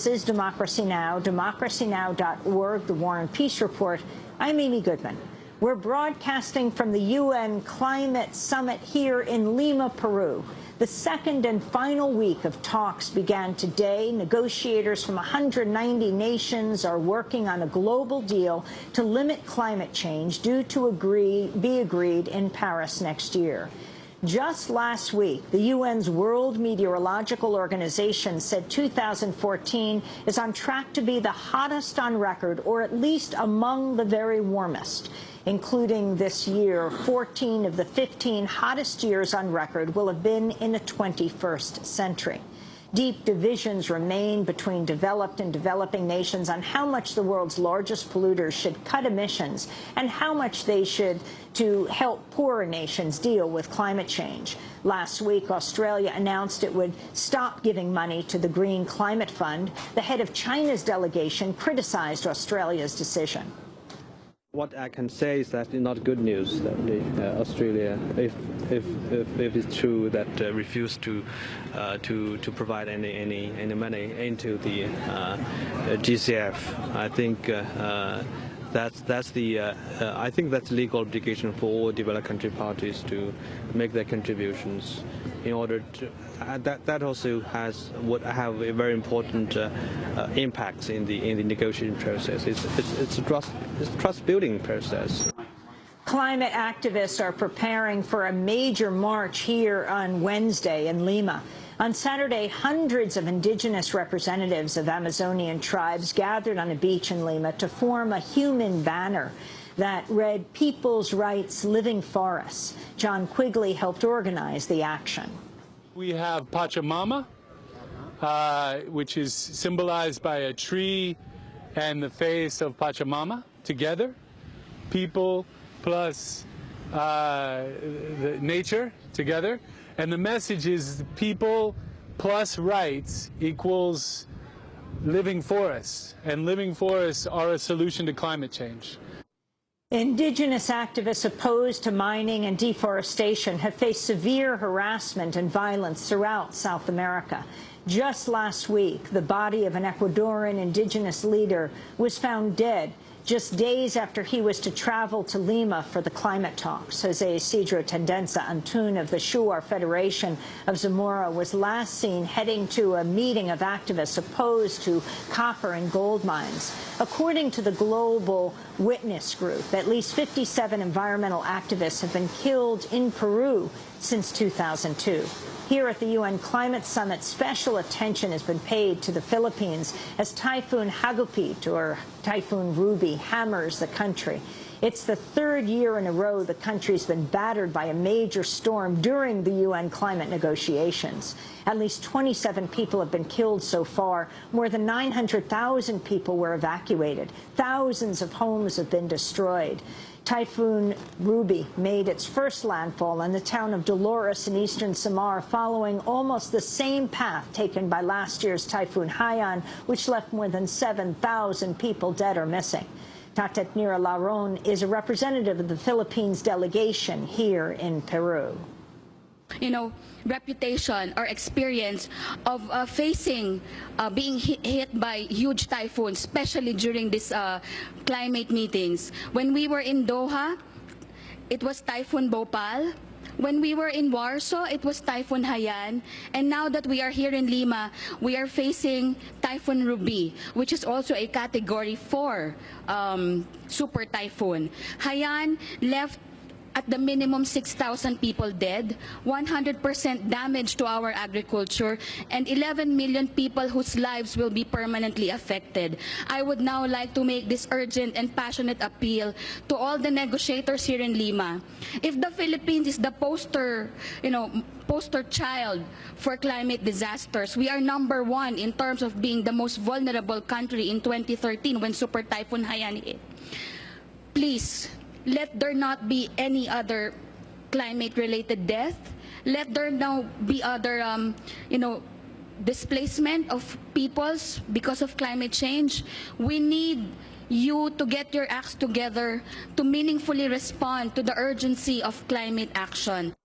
This is Democracy Now!, democracynow.org, the War and Peace Report. I'm Amy Goodman. We're broadcasting from the UN Climate Summit here in Lima, Peru. The second and final week of talks began today. Negotiators from 190 nations are working on a global deal to limit climate change due to be agreed in Paris next year. Just last week, the UN's World Meteorological Organization said 2014 is on track to be the hottest on record, or at least among the very warmest. Including this year, 14 of the 15 hottest years on record will have been in the 21st century. Deep divisions remain between developed and developing nations on how much the world's largest polluters should cut emissions and how much they should to help poorer nations deal with climate change. Last week, Australia announced it would stop giving money to the Green Climate Fund. The head of China's delegation criticized Australia's decision. What I can say is that it's not good news that Australia, if it's true, that refused to provide any money into the GCF. I think I think that's legal obligation for all developed country parties to make their contributions in order to. That also would have a very important impacts in the negotiating process. It's a trust building process. Climate activists are preparing for a major march here on Wednesday in Lima. On Saturday, hundreds of indigenous representatives of Amazonian tribes gathered on a beach in Lima to form a human banner that read, "People's Rights, Living Forests." John Quigley helped organize the action. We have Pachamama, which is symbolized by a tree and the face of Pachamama together. People plus the nature together. And the message is people plus rights equals living forests. And living forests are a solution to climate change. Indigenous activists opposed to mining and deforestation have faced severe harassment and violence throughout South America. Just last week, the body of an Ecuadorian indigenous leader was found dead just days after he was to travel to Lima for the climate talks. Jose Isidro Tendenza Antun of the Shuar Federation of Zamora was last seen heading to a meeting of activists opposed to copper and gold mines. According to the Global Witness Group, at least 57 environmental activists have been killed in Peru since 2002. Here at the UN Climate Summit, special attention has been paid to the Philippines as Typhoon Hagupit, or Typhoon Ruby, hammers the country. It's the third year in a row the country's been battered by a major storm during the UN climate negotiations. At least 27 people have been killed so far. More than 900,000 people were evacuated. Thousands of homes have been destroyed. Typhoon Ruby made its first landfall in the town of Dolores in eastern Samar, following almost the same path taken by last year's Typhoon Haiyan, which left more than 7,000 people dead or missing. Tatet Nira Laron is a representative of the Philippines delegation here in Peru. Reputation or experience of facing being hit by huge typhoons, especially during these climate meetings. When we were in Doha, it was Typhoon Bhopal. When we were in Warsaw, it was Typhoon Haiyan. And now that we are here in Lima, we are facing Typhoon Ruby, which is also a Category 4 super typhoon. Haiyan left at the minimum 6,000 people dead, 100% damage to our agriculture, and 11 million people whose lives will be permanently affected. I would now like to make this urgent and passionate appeal to all the negotiators here in Lima. If the Philippines is the poster child for climate disasters, we are #1 in terms of being the most vulnerable country in 2013 when Super Typhoon Haiyan hit. Please, let there not be any other climate-related death. Let there now be other, displacement of peoples because of climate change. We need you to get your acts together to meaningfully respond to the urgency of climate action.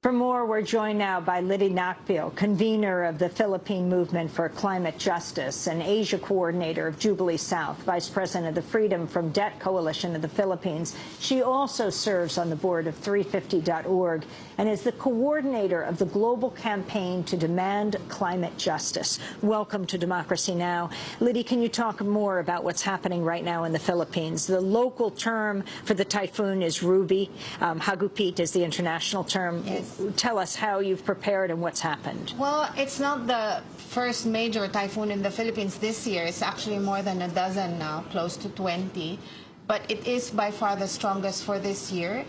For more, we're joined now by Liddy Nakpil, convener of the Philippine Movement for Climate Justice and Asia coordinator of Jubilee South, vice president of the Freedom from Debt Coalition of the Philippines. She also serves on the board of 350.org and is the coordinator of the global campaign to demand climate justice. Welcome to Democracy Now! Liddy, can you talk more about what's happening right now in the Philippines? The local term for the typhoon is Ruby. Hagupit is the international term. Yes. Tell us how you've prepared and what's happened. Well, it's not the first major typhoon in the Philippines this year. It's actually more than a dozen now, close to 20. But it is by far the strongest for this year.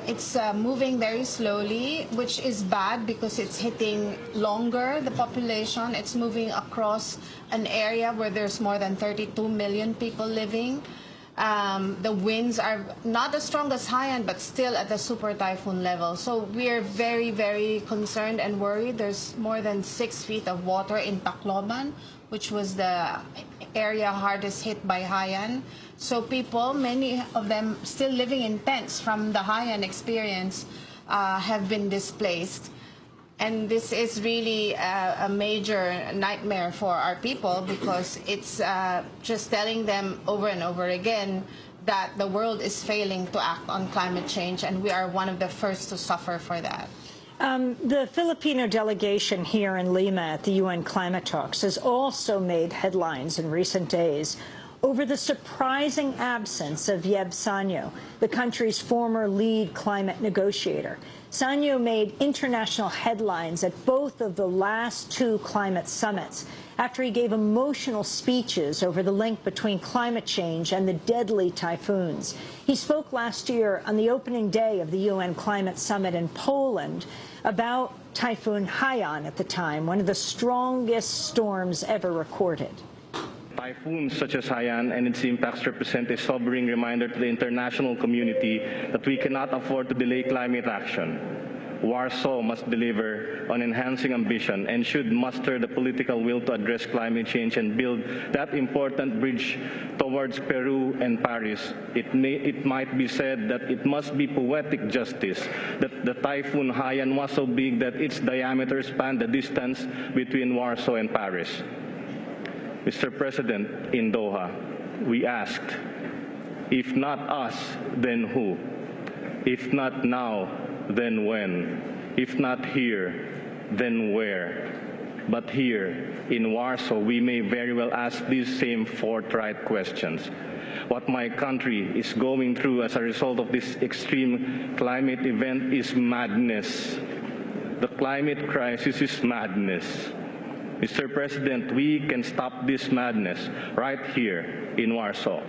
It's moving very slowly, which is bad because it's hitting longer, the population. It's moving across an area where there's more than 32 million people living. The winds are not as strong as Haiyan, but still at the super typhoon level. So we're very, very concerned and worried. There's more than 6 feet of water in Tacloban, which was the area hardest hit by Haiyan. So people, many of them still living in tents from the Haiyan experience, have been displaced. And this is really a major nightmare for our people because it's just telling them over and over again that the world is failing to act on climate change, and we are one of the first to suffer for that. The Filipino delegation here in Lima at the UN climate talks has also made headlines in recent days over the surprising absence of Yeb Sanyo, the country's former lead climate negotiator. Sanyo made international headlines at both of the last two climate summits after he gave emotional speeches over the link between climate change and the deadly typhoons. He spoke last year on the opening day of the UN Climate Summit in Poland about Typhoon Hagupit at the time, one of the strongest storms ever recorded. Typhoons such as Haiyan and its impacts represent a sobering reminder to the international community that we cannot afford to delay climate action. Warsaw must deliver on enhancing ambition and should muster the political will to address climate change and build that important bridge towards Peru and Paris. It might be said that it must be poetic justice that the Typhoon Haiyan was so big that its diameter spanned the distance between Warsaw and Paris. Mr. President, in Doha, we asked, if not us, then who? If not now, then when? If not here, then where? But here, in Warsaw, we may very well ask these same forthright questions. What my country is going through as a result of this extreme climate event is madness. The climate crisis is madness. Mr. President, we can stop this madness right here in Warsaw.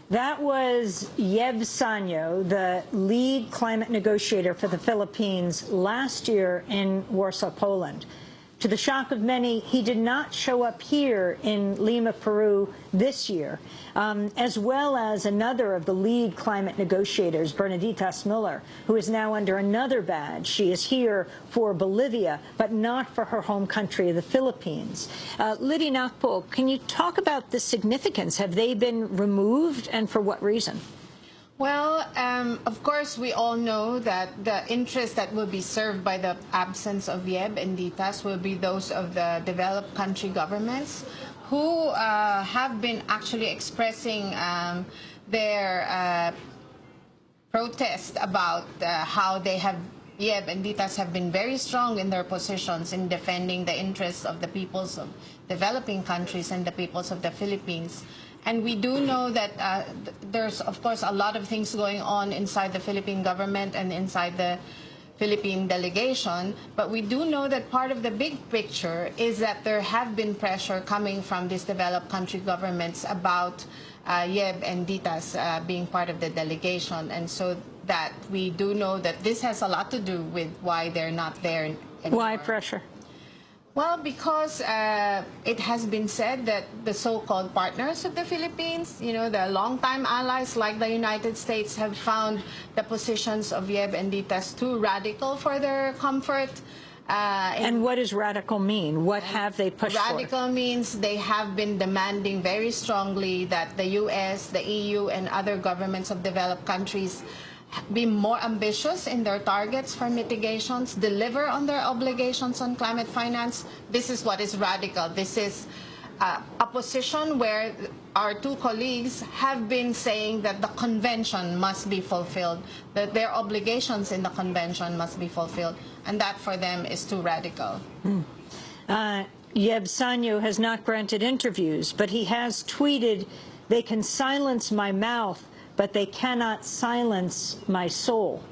That was Yeb Sanyo, the lead climate negotiator for the Philippines last year in Warsaw, Poland. To the shock of many, he did not show up here in Lima, Peru this year, as well as another of the lead climate negotiators, Bernaditas Miller, who is now under another badge. She is here for Bolivia, but not for her home country of the Philippines. Liddy Nakpil, can you talk about the significance? Have they been removed, and for what reason? Well, of course, we all know that the interests that will be served by the absence of Yeb and Ditas will be those of the developed country governments who have been actually expressing their protest about how they have Yeb and Ditas have been very strong in their positions in defending the interests of the peoples of developing countries and the peoples of the Philippines. And we do know that there's, of course, a lot of things going on inside the Philippine government and inside the Philippine delegation, but we do know that part of the big picture is that there have been pressure coming from these developed country governments about Yeb and Ditas being part of the delegation, and so that we do know that this has a lot to do with why they're not there anymore. Why pressure? Well, because it has been said that the so-called partners of the Philippines, you know, the longtime allies like the United States, have found the positions of Yeb and Ditas too radical for their comfort. And what does radical mean? What have they pushed for? Radical means they have been demanding very strongly that the U.S., the EU, and other governments of developed countries be more ambitious in their targets for mitigations, deliver on their obligations on climate finance. This is what is radical. This is a position where our two colleagues have been saying that the convention must be fulfilled, that their obligations in the convention must be fulfilled, and that for them is too radical. Yeb Sanyo has not granted interviews, but he has tweeted, "They can silence my mouth, but they cannot silence my soul."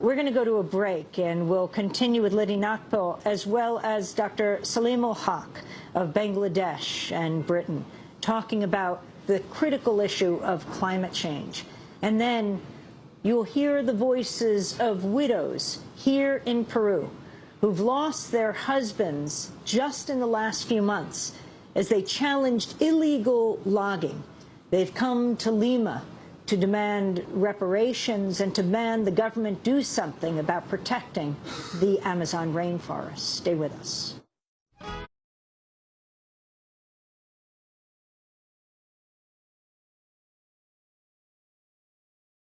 We're going to go to a break, and we'll continue with Liddy Nakpil, as well as Dr. Salim ul Haq of Bangladesh and Britain, talking about the critical issue of climate change. And then you'll hear the voices of widows here in Peru who've lost their husbands just in the last few months as they challenged illegal logging. They've come to Lima to demand reparations and to demand the government do something about protecting the Amazon rainforest. Stay with us.